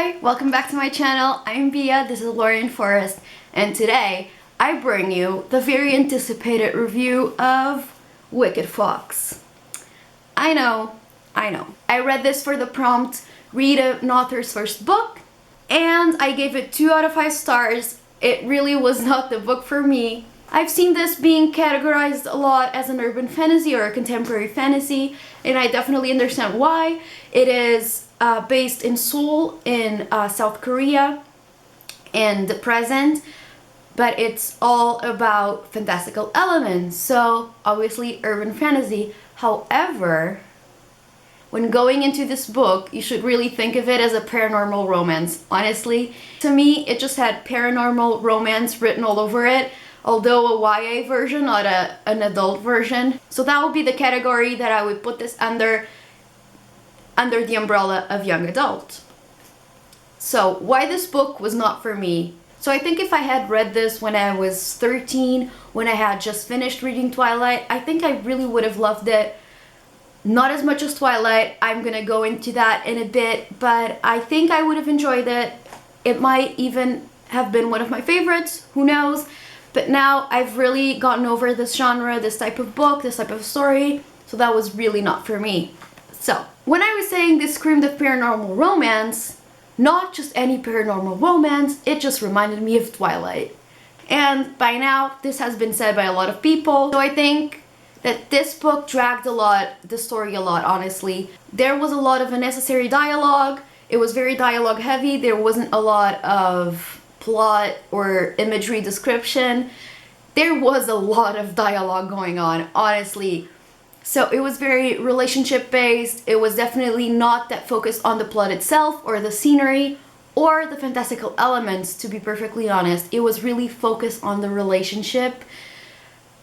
Hi, welcome back to my channel. I'm Bia, this is Lauren Forrest, and today I bring you the very anticipated review of Wicked Fox. I know. I read this for the prompt, read an author's first book, and I gave it 2 out of 5 stars. It really was not the book for me. I've seen this being categorized a lot as an urban fantasy or a contemporary fantasy, and I definitely understand why. It is based in Seoul in South Korea in the present, but it's all about fantastical elements, so obviously urban fantasy. However, when going into this book, you should really think of it as a paranormal romance. Honestly, to me, it just had paranormal romance written all over it, although a YA version, not an adult version. So that would be the category that I would put this under the umbrella of young adult. So why this book was not for me? So I think if I had read this when I was 13, when I had just finished reading Twilight, I think I really would have loved it. Not as much as Twilight, I'm gonna go into that in a bit, but I think I would have enjoyed it. It might even have been one of my favorites, who knows? But now I've really gotten over this genre, this type of book, this type of story, so that was really not for me. So, when I was saying this screamed of paranormal romance, not just any paranormal romance, it just reminded me of Twilight. And by now, this has been said by a lot of people, so I think that this book dragged the story a lot, honestly. There was a lot of unnecessary dialogue, it was very dialogue heavy, there wasn't a lot of plot or imagery description. There was a lot of dialogue going on, honestly. So it was very relationship based. It was definitely not that focused on the plot itself or the scenery or the fantastical elements, to be perfectly honest. It was really focused on the relationship,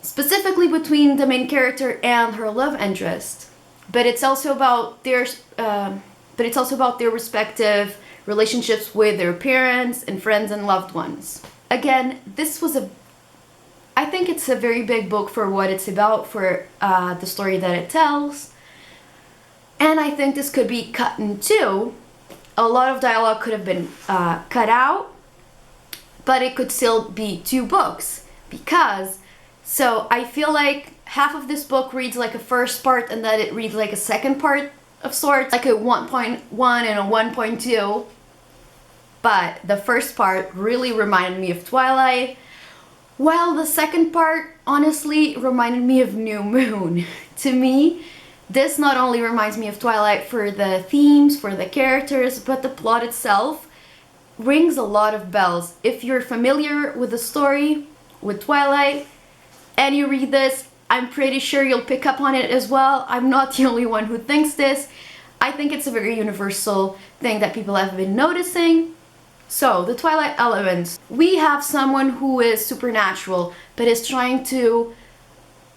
specifically between the main character and her love interest. But it's also about their respective relationships with their parents and friends and loved ones. Again, I think it's a very big book for what it's about, for the story that it tells. And I think this could be cut in 2. A lot of dialogue could have been cut out, but it could still be 2 books. So I feel like half of this book reads like a first part and then it reads like a second part of sorts, like a 1.1 and a 1.2. But the first part really reminded me of Twilight, while the second part honestly reminded me of New Moon. To me, this not only reminds me of Twilight for the themes, for the characters, but the plot itself rings a lot of bells. If you're familiar with the story, with Twilight, and you read this, I'm pretty sure you'll pick up on it as well. I'm not the only one who thinks this. I think it's a very universal thing that people have been noticing. So, the Twilight elements. We have someone who is supernatural, but is trying to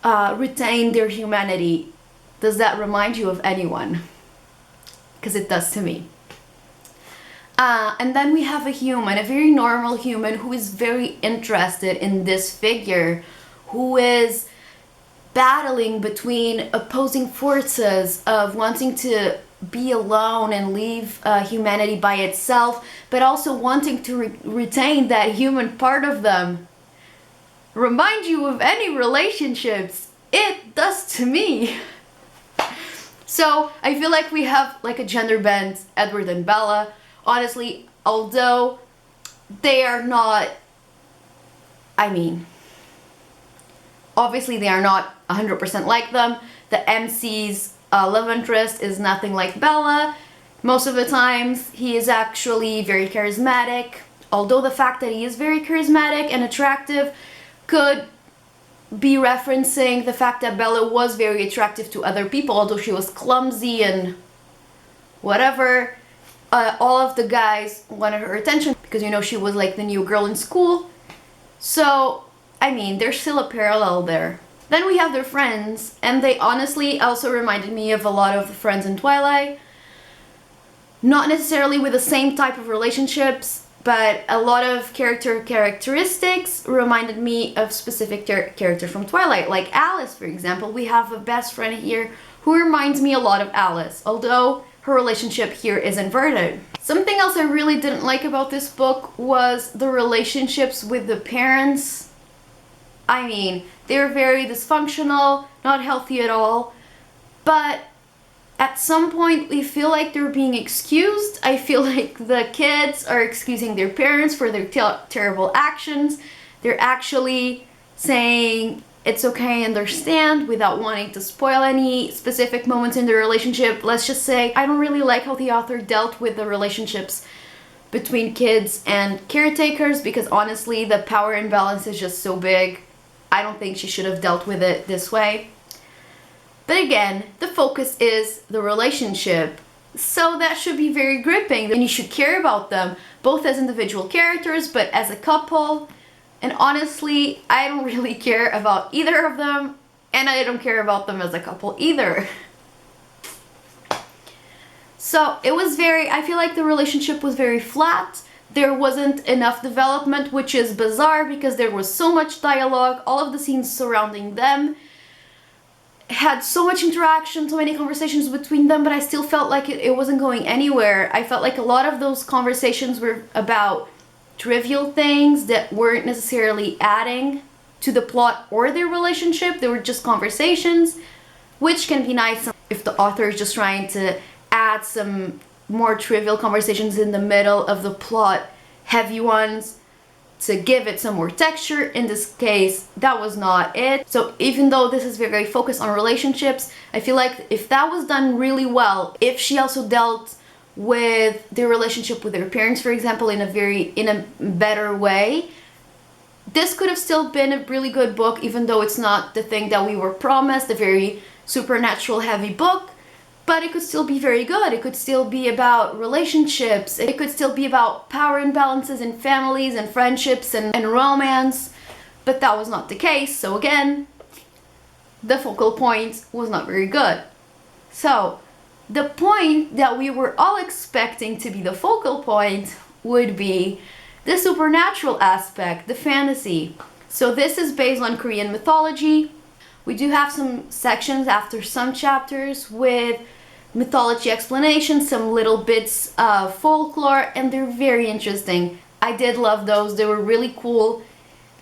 retain their humanity. Does that remind you of anyone? Because it does to me. And then we have a human, a very normal human, who is very interested in this figure, who is battling between opposing forces of wanting to be alone and leave humanity by itself, but also wanting to retain that human part of them. Remind you of any relationships? It does to me. So I feel like we have like a gender bent Edward and Bella. Honestly, although they are not, obviously they are not 100% like them. The MC's love interest is nothing like Bella. Most of the times he is actually very charismatic, although the fact that he is very charismatic and attractive could be referencing the fact that Bella was very attractive to other people, although she was clumsy and whatever. All of the guys wanted her attention because, you know, she was like the new girl in school. So, there's still a parallel there. Then we have their friends, and they honestly also reminded me of a lot of the friends in Twilight. Not necessarily with the same type of relationships, but a lot of characteristics reminded me of specific characters from Twilight, like Alice, for example. We have a best friend here who reminds me a lot of Alice, although her relationship here is inverted. Something else I really didn't like about this book was the relationships with the parents. I mean, they're very dysfunctional, not healthy at all, but at some point we feel like they're being excused. I feel like the kids are excusing their parents for their terrible actions. They're actually saying it's okay, understand, without wanting to spoil any specific moments in the relationship. Let's just say I don't really like how the author dealt with the relationships between kids and caretakers, because honestly the power imbalance is just so big. I don't think she should have dealt with it this way. But again, the focus is the relationship, so that should be very gripping, and you should care about them, both as individual characters, but as a couple. And honestly, I don't really care about either of them, and I don't care about them as a couple either. So it was I feel like the relationship was very flat. There wasn't enough development, which is bizarre because there was so much dialogue. All of the scenes surrounding them had so much interaction, so many conversations between them, but I still felt like it wasn't going anywhere. I felt like a lot of those conversations were about trivial things that weren't necessarily adding to the plot or their relationship. They were just conversations, which can be nice if the author is just trying to add some more trivial conversations in the middle of the plot, heavy ones, to give it some more texture. In this case, that was not it. So even though this is very focused on relationships, I feel like if that was done really well, if she also dealt with their relationship with their parents, for example, in a better way, this could have still been a really good book, even though it's not the thing that we were promised, a very supernatural heavy book. But it could still be very good. It could still be about relationships. It could still be about power imbalances in families and friendships and romance. But that was not the case. So again, the focal point was not very good. So the point that we were all expecting to be the focal point would be the supernatural aspect, the fantasy. So this is based on Korean mythology. We do have some sections after some chapters with mythology explanations, some little bits of folklore, and they're very interesting. I did love those. They were really cool.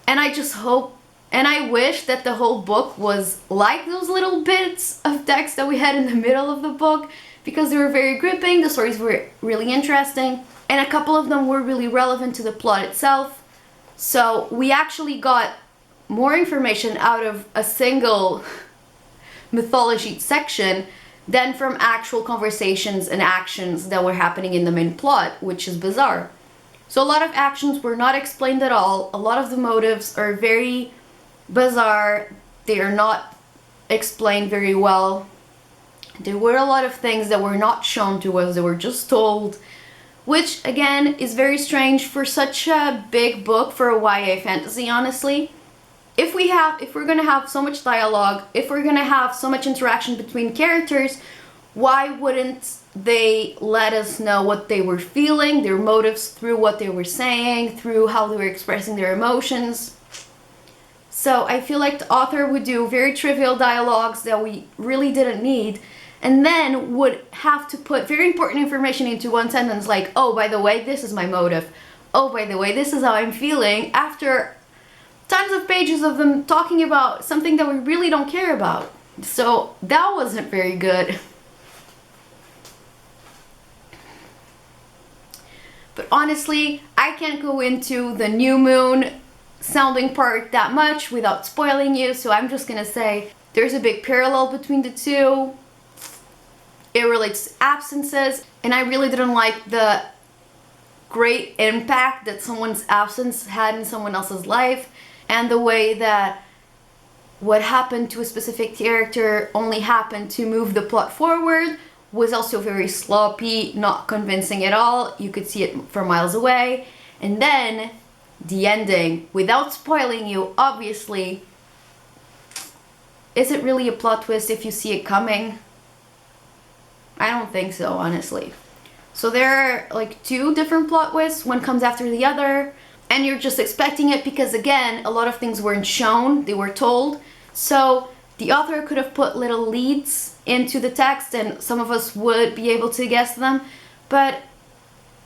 And I just hope and I wish that the whole book was like those little bits of text that we had in the middle of the book, because they were very gripping, the stories were really interesting, and a couple of them were really relevant to the plot itself. So we actually got more information out of a single mythology section than from actual conversations and actions that were happening in the main plot, which is bizarre. So a lot of actions were not explained at all. A lot of the motives are very bizarre. They are not explained very well. There were a lot of things that were not shown to us, they were just told, which again is very strange for such a big book for a YA fantasy, honestly. If we're gonna have so much dialogue, if we're gonna have so much interaction between characters, why wouldn't they let us know what they were feeling, their motives, through what they were saying, through how they were expressing their emotions? So I feel like the author would do very trivial dialogues that we really didn't need, and then would have to put very important information into one sentence, like, oh, by the way, this is my motive. Oh, by the way, this is how I'm feeling, after tons of pages of them talking about something that we really don't care about. So that wasn't very good. But honestly, I can't go into the new moon sounding part that much without spoiling you, so I'm just gonna say there's a big parallel between the two. It relates to absences, and I really didn't like the great impact that someone's absence had in someone else's life, and the way that what happened to a specific character only happened to move the plot forward was also very sloppy, not convincing at all. You could see it from miles away. And then the ending, without spoiling you, obviously, is it really a plot twist if you see it coming? I don't think so, honestly. So there are like two different plot twists, one comes after the other, and you're just expecting it because again, a lot of things weren't shown, they were told. So the author could have put little leads into the text and some of us would be able to guess them, but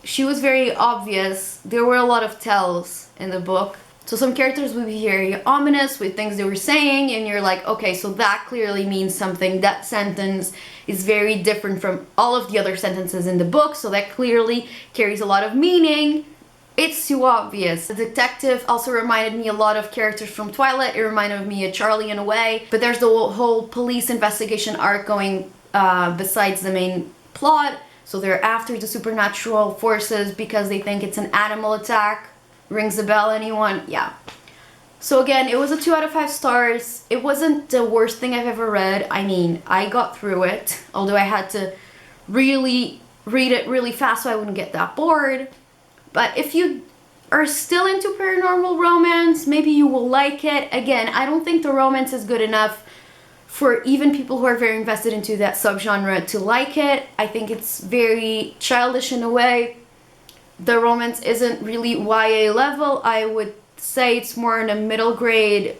she was very obvious. There were a lot of tells in the book. So some characters would be very ominous with things they were saying and you're like, okay, so that clearly means something. That sentence is very different from all of the other sentences in the book, so that clearly carries a lot of meaning. It's too obvious. The detective also reminded me a lot of characters from Twilight. It reminded me of Charlie in a way, but there's the whole police investigation arc going besides the main plot. So they're after the supernatural forces because they think it's an animal attack. Rings a bell, anyone? Yeah. So again, it was a 2 out of 5 stars. It wasn't the worst thing I've ever read. I mean, I got through it, although I had to really read it really fast so I wouldn't get that bored. But if you are still into paranormal romance, maybe you will like it. Again, I don't think the romance is good enough for even people who are very invested into that subgenre to like it. I think it's very childish in a way. The romance isn't really YA level. I would say it's more in a middle grade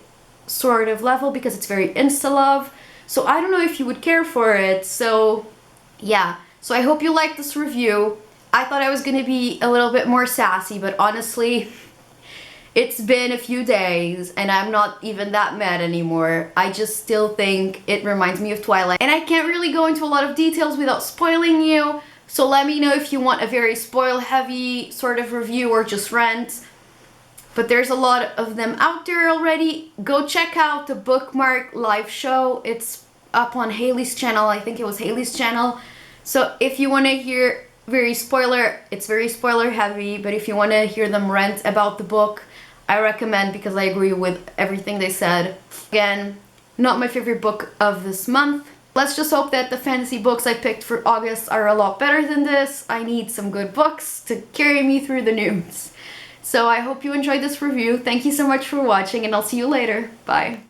sort of level because it's very insta-love. So I don't know if you would care for it. So yeah, so I hope you liked this review. I thought I was gonna be a little bit more sassy, but honestly, it's been a few days and I'm not even that mad anymore. I just still think it reminds me of Twilight. And I can't really go into a lot of details without spoiling you. So let me know if you want a very spoil-heavy sort of review or just rant. But there's a lot of them out there already. Go check out the Bookmark live show. It's up on Haley's channel. I think it was Haley's channel. So if you want to hear it's very spoiler heavy, but if you want to hear them rant about the book, I recommend because I agree with everything they said. Again, not my favorite book of this month. Let's just hope that the fantasy books I picked for August are a lot better than this. I need some good books to carry me through the news. So I hope you enjoyed this review. Thank you so much for watching and I'll see you later. Bye.